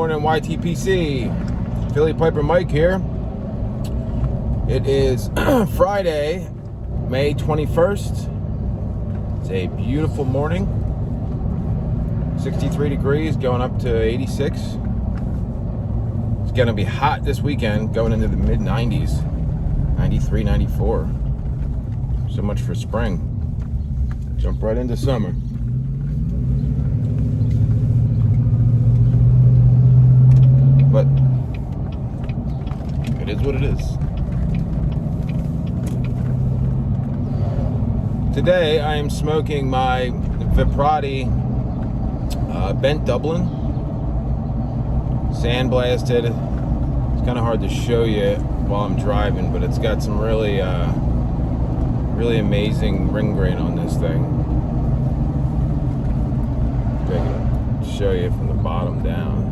morning, YTPC. Philly Piper Mike here. It is Friday, May 21st. It's a beautiful morning. 63 degrees, going up to 86. It's going to be hot this weekend, going into the mid-90s. 93, 94. So much for spring. Jump right into summer. But it is what it is. Today I am smoking my Veermaster bent Dublin, sandblasted. It's kind of hard to show you while I'm driving, but it's got some really amazing ring grain on this thing. I can show you from the bottom down.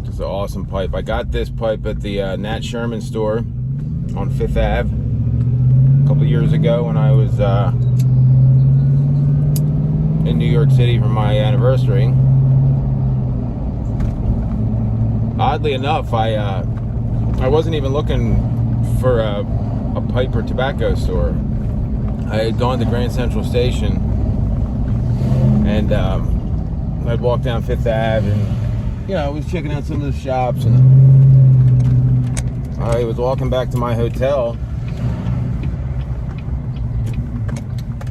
It's an awesome pipe. I got this pipe at the Nat Sherman store on 5th Ave a couple years ago when I was in New York City for my anniversary. Oddly enough, I wasn't even looking for a pipe or tobacco store. I had gone to Grand Central Station and I'd walk down 5th Ave and I was checking out some of the shops, and I was walking back to my hotel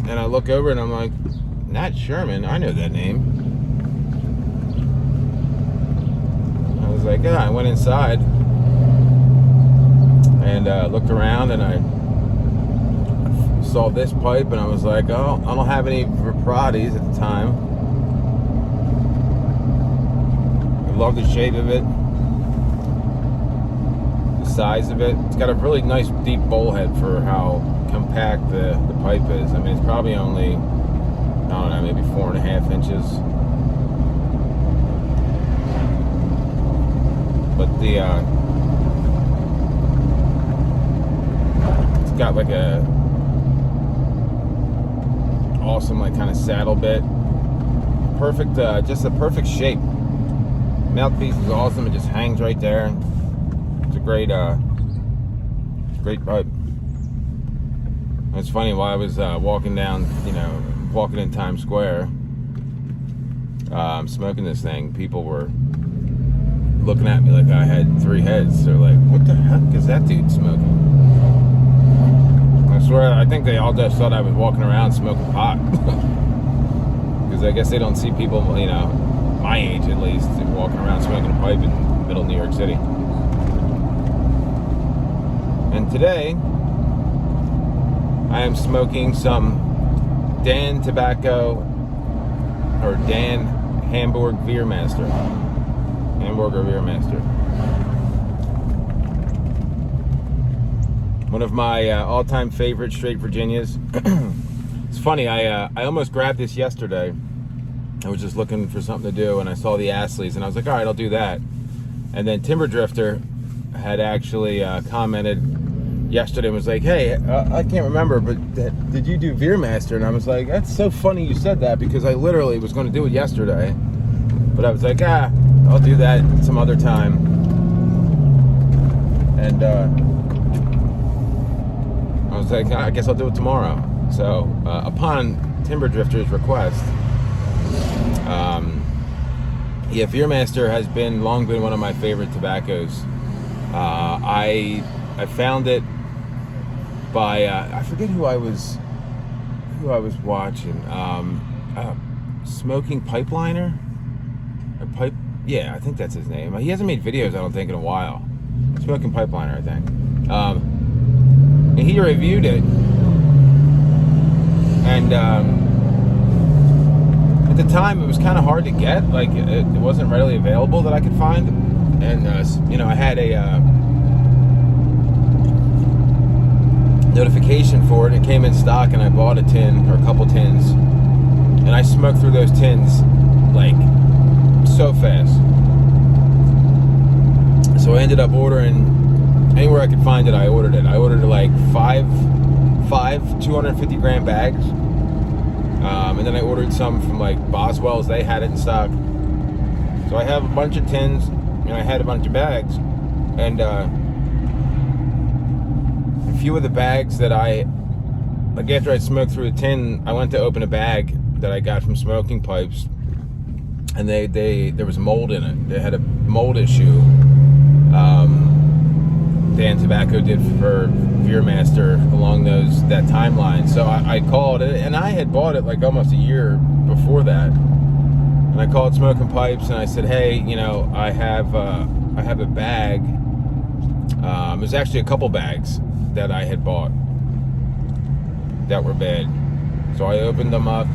and I look over and I'm like, Nat Sherman, I know that name. I was like, yeah. I went inside and looked around and I saw this pipe and I was like, oh, I don't have any Veermasters at the time. I love the shape of it, the size of it. It's got a really nice deep bowl head for how compact the pipe is. I mean, it's probably only, I don't know, maybe 4.5 inches. But it's got like a awesome, like, kind of saddle bit. Perfect, just a perfect shape. Mouthpiece is awesome. It just hangs right there. It's a great pipe. It's funny, while I was walking down, walking in Times Square, smoking this thing, people were looking at me like I had 3 heads. They're like, what the heck is that dude smoking? I swear, I think they all just thought I was walking around smoking pot. Because I guess they don't see people, my age at least, walking around smoking a pipe in the middle of New York City. And today, I am smoking some Dan Tobacco, or Dan Hamborger Veermaster. Hamborger Veermaster. One of my all-time favorite straight Virginias. It's funny, I almost grabbed this yesterday. I was just looking for something to do and I saw the Asleys and I was like, all right, I'll do that. And then Timber Drifter had actually commented yesterday and was like, hey, I can't remember, but did you do Veermaster? And I was like, that's so funny you said that, because I literally was going to do it yesterday. But I was like, I'll do that some other time. And I was like, I guess I'll do it tomorrow. So upon Timber Drifter's request, Veermaster has long been one of my favorite tobaccos. I found it by I forget who I was watching. Smoking Pipeliner, or Pipe. Yeah, I think that's his name. He hasn't made videos, I don't think, in a while. Smoking Pipeliner, I think. And he reviewed it, and at the time it was kind of hard to get. Like, it wasn't readily available that I could find. And I had a notification for it. It came in stock, and I bought a tin or a couple tins, and I smoked through those tins like so fast. So I ended up ordering anywhere I could find it. I ordered it. I ordered like five 250 gram bags. And then I ordered some from like Boswell's. They had it in stock. So I have a bunch of tins, and I had a bunch of bags. And a few of the bags that like after I smoked through a tin, I went to open a bag that I got from Smoking Pipes, and there was mold in it. They had a mold issue. Dan Tobacco did for Veermaster along that timeline. So I called it, and I had bought it like almost a year before that. And I called Smoking Pipes and I said, hey, I have a bag. There's actually a couple bags that I had bought that were bad. So I opened them up.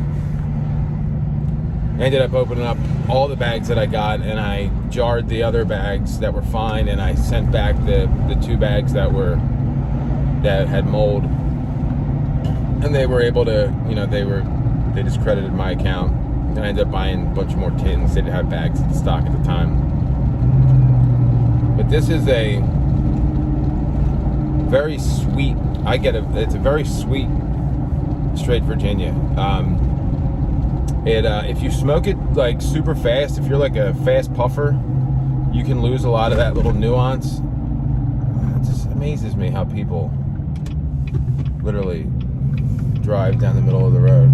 I ended up opening up all the bags that I got, and I jarred the other bags that were fine, and I sent back the 2 bags that had mold. And they were able to, they just credited my account. And I ended up buying a bunch more tins. They didn't have bags in stock at the time. But this is a very sweet, it's a very sweet straight Virginia. If you smoke it like super fast, if you're like a fast puffer, you can lose a lot of that little nuance. It just amazes me how people literally drive down the middle of the road.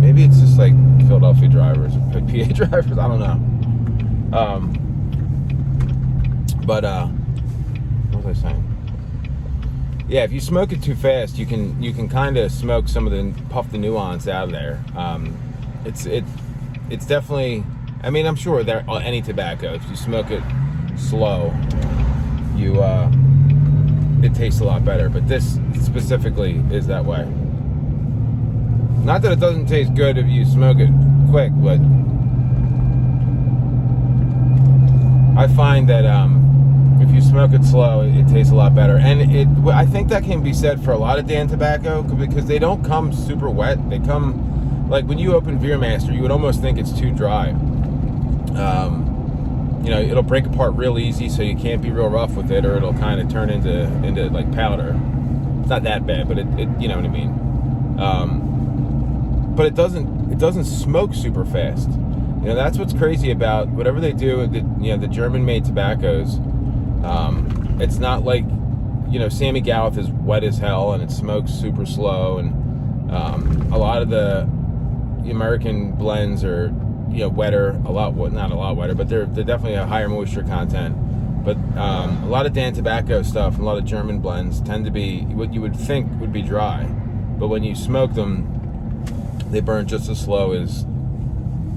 Maybe it's just like Philadelphia drivers, PA drivers, I don't know. What was I saying? Yeah, if you smoke it too fast, you can kind of smoke some of puff the nuance out of there. It's definitely, I mean, I'm sure any tobacco, if you smoke it slow, it tastes a lot better. But this specifically is that way. Not that it doesn't taste good if you smoke it quick, but I find that if you smoke it slow, it tastes a lot better. And I think that can be said for a lot of Dan Tobacco, because they don't come super wet. They come, like when you open Veermaster, you would almost think it's too dry. It'll break apart real easy, so you can't be real rough with it, or it'll kind of turn into like powder. It's not that bad, but it you know what I mean. But it doesn't smoke super fast. That's what's crazy about whatever they do. The German-made tobaccos. It's not like Sammy Galleth is wet as hell and it smokes super slow, and a lot of the American blends are wetter, not a lot wetter, but they're definitely a higher moisture content. But a lot of Dan Tobacco stuff and a lot of German blends tend to be what you would think would be dry, but when you smoke them, they burn just as slow as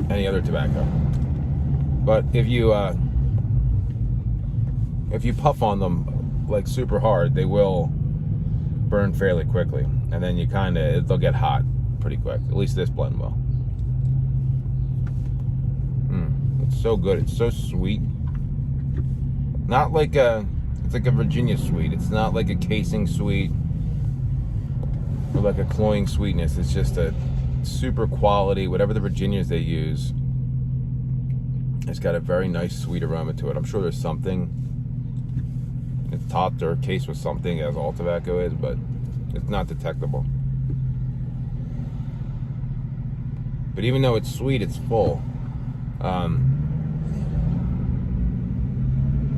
any other tobacco. But if you puff on them like super hard, they will burn fairly quickly, and then they'll get hot pretty quick. At least this blend will. It's so good. It's so sweet. Not like it's like a Virginia sweet. It's not like a casing sweet or like a cloying sweetness. It's just a super quality, whatever the Virginias they use. It's got a very nice sweet aroma to it. I'm sure there's something. It's topped or cased with something, as all tobacco is, but it's not detectable. But even though it's sweet, it's full. I'm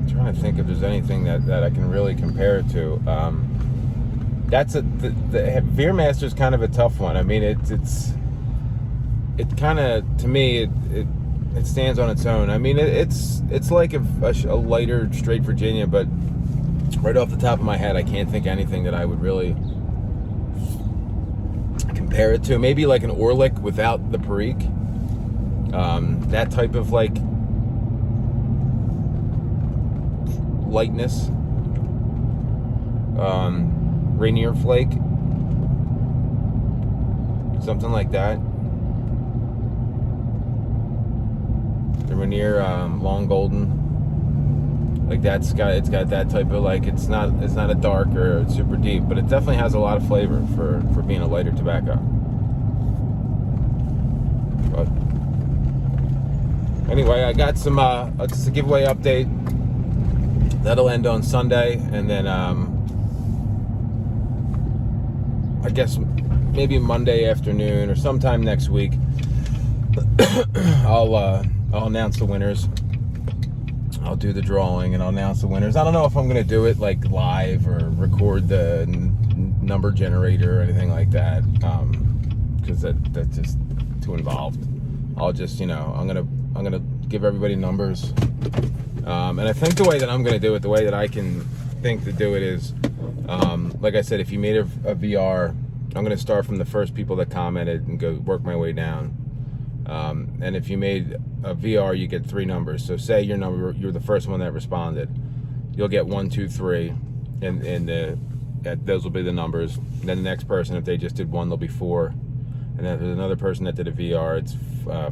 trying to think if there's anything that I can really compare it to. The Veermaster is kind of a tough one. I mean, it kind of, to me, it stands on its own. I mean, it's like a lighter straight Virginia, but right off the top of my head, I can't think anything that I would really compare it to. Maybe like an Orlick without the Perique. That type of like lightness. Rainier Flake. Something like that. The Rainier Long Golden. Like it's got that type of, like, it's not a dark or super deep, but it definitely has a lot of flavor for being a lighter tobacco. But anyway, I got some just a giveaway update that'll end on Sunday, and then I guess maybe Monday afternoon or sometime next week, I'll announce the winners. I'll do the drawing and I'll announce the winners. I don't know if I'm gonna do it like live or record the number generator or anything like that, because that's just too involved. I'll just, I'm gonna give everybody numbers, and I think the way that I'm gonna do it, the way that I can think to do it is, like I said, if you made a VR, I'm gonna start from the first people that commented and go work my way down. And if you made a VR, you get 3 numbers. So say you're the first one that responded, you'll get 1, 2, 3, and those will be the numbers. And then the next person, if they just did 1, there'll be 4. And then if there's another person that did a VR, it's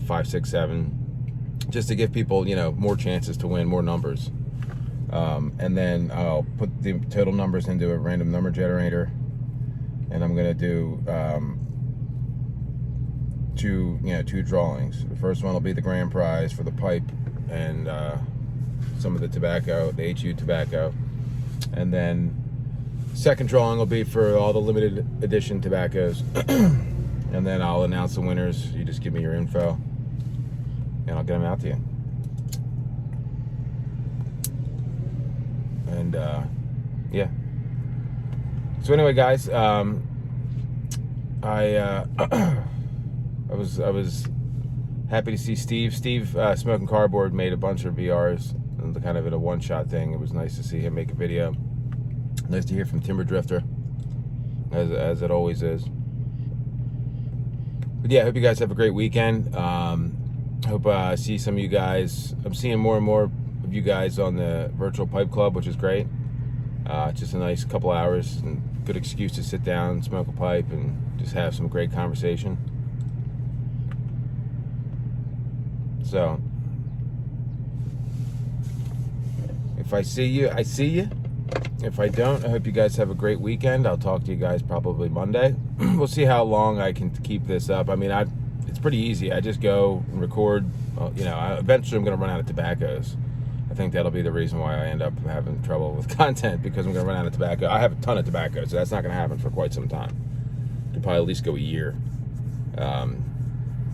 5, 6, 7, just to give people, more chances to win, more numbers. And then I'll put the total numbers into a random number generator, and I'm gonna do two drawings. The first one will be the grand prize for the pipe and some of the tobacco, the HU tobacco, and then second drawing will be for all the limited edition tobaccos. And then I'll announce the winners. You just give me your info and I'll get them out to you. And yeah. So anyway, guys, I was happy to see Steve. Smoking Cardboard made a bunch of VRs, and kind of in a one-shot thing. It was nice to see him make a video. Nice to hear from Timber Drifter, as it always is. But yeah, I hope you guys have a great weekend. Hope I see some of you guys. I'm seeing more and more of you guys on the virtual pipe club, which is great. Just a nice couple hours and good excuse to sit down, smoke a pipe, and just have some great conversation. So, if I see you, I see you. If I don't, I hope you guys have a great weekend. I'll talk to you guys probably Monday. We'll see how long I can keep this up. I mean, it's pretty easy. I just go and record. Eventually I'm going to run out of tobaccos. I think that'll be the reason why I end up having trouble with content, because I'm going to run out of tobacco. I have a ton of tobacco, so that's not going to happen for quite some time. Could probably at least go a year,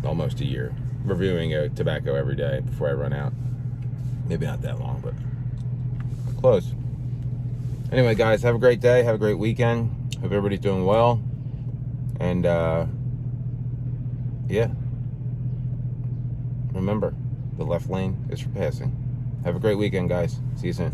almost a year, reviewing tobacco every day before I run out. Maybe not that long, but close. Anyway, guys, have a great day. Have a great weekend. Hope everybody's doing well. And, yeah. Remember, the left lane is for passing. Have a great weekend, guys. See you soon.